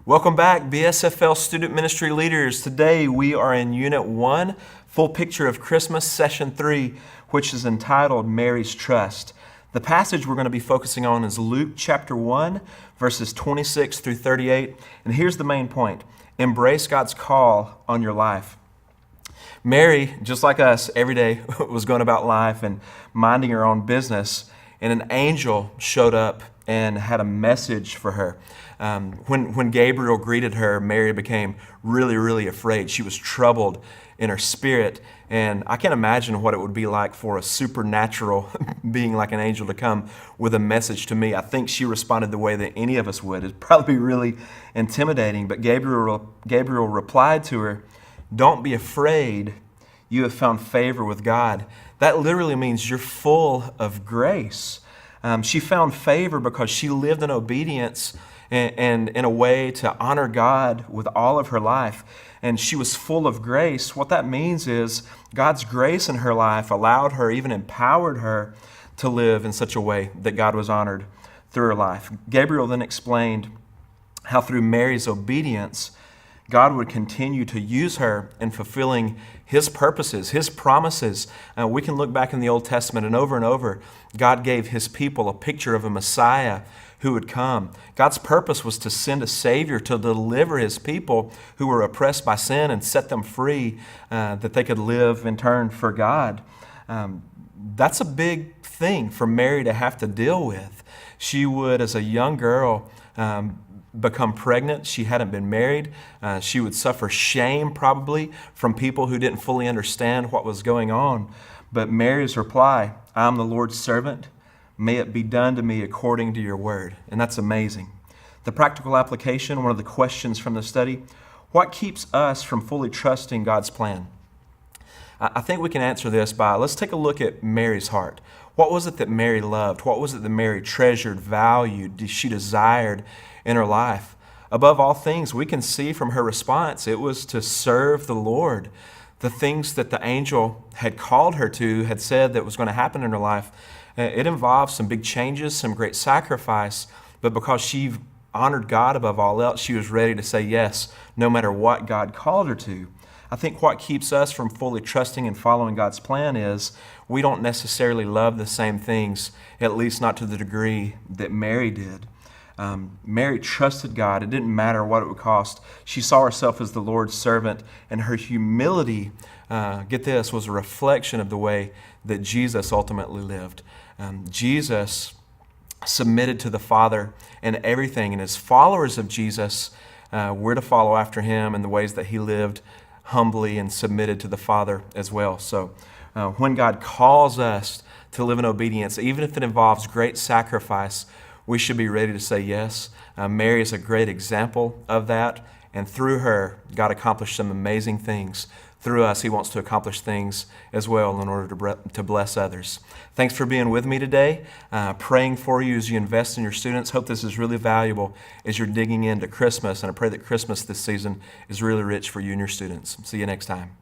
Welcome back, BSFL student ministry leaders. Today we are in Unit 1, Full Picture of Christmas, Session 3, which is entitled Mary's Trust. The passage we're going to be focusing on is Luke chapter 1, verses 26 through 38. And here's the main point. Embrace God's call on your life. Mary, just like us, every day was going about life and minding her own business, and an angel showed up and had a message for her. When Gabriel greeted her, Mary became really afraid. She was troubled in her spirit, and I can't imagine what it would be like for a supernatural being like an angel to come with a message to me. I think she responded the way that any of us would. It'd probably be really intimidating, but Gabriel replied to her, "Don't be afraid, you have found favor with God." That literally means you're full of grace. She found favor because she lived in obedience and in a way to honor God with all of her life. And she was full of grace. What that means is God's grace in her life allowed her, even empowered her to live in such a way that God was honored through her life. Gabriel then explained how through Mary's obedience, God would continue to use her in fulfilling His purposes, His promises. We can look back in the Old Testament and over, God gave His people a picture of a Messiah who would come. God's purpose was to send a Savior to deliver His people who were oppressed by sin and set them free, that they could live in turn for God. That's a big thing for Mary to have to deal with. She would, as a young girl, become pregnant. She hadn't been married. She would suffer shame probably from people who didn't fully understand what was going on. But Mary's reply, "I am the Lord's servant. May it be done to me according to your word." And that's amazing. The practical application, one of the questions from the study, what keeps us from fully trusting God's plan? I think we can answer this by, let's take a look at Mary's heart. What was it that Mary loved? What was it that Mary treasured, valued, she desired in her life? Above all things, we can see from her response, it was to serve the Lord. The things that the angel had called her to, had said that was going to happen in her life, it involved some big changes, some great sacrifice, but because she honored God above all else, she was ready to say yes, no matter what God called her to. I think what keeps us from fully trusting and following God's plan is we don't necessarily love the same things, at least not to the degree that Mary did. Mary trusted God. It didn't matter what it would cost. She saw herself as the Lord's servant, and her humility, get this, was a reflection of the way that Jesus ultimately lived. Jesus submitted to the Father in everything, and as followers of Jesus, we're to follow after Him in the ways that He lived humbly and submitted to the Father as well. So when God calls us to live in obedience, even if it involves great sacrifice, we should be ready to say yes. Mary is a great example of that, and through her, God accomplished some amazing things. Through us, He wants to accomplish things as well in order to bless others. Thanks for being with me today, praying for you as you invest in your students. Hope this is really valuable as you're digging into Christmas, and I pray that Christmas this season is really rich for you and your students. See you next time.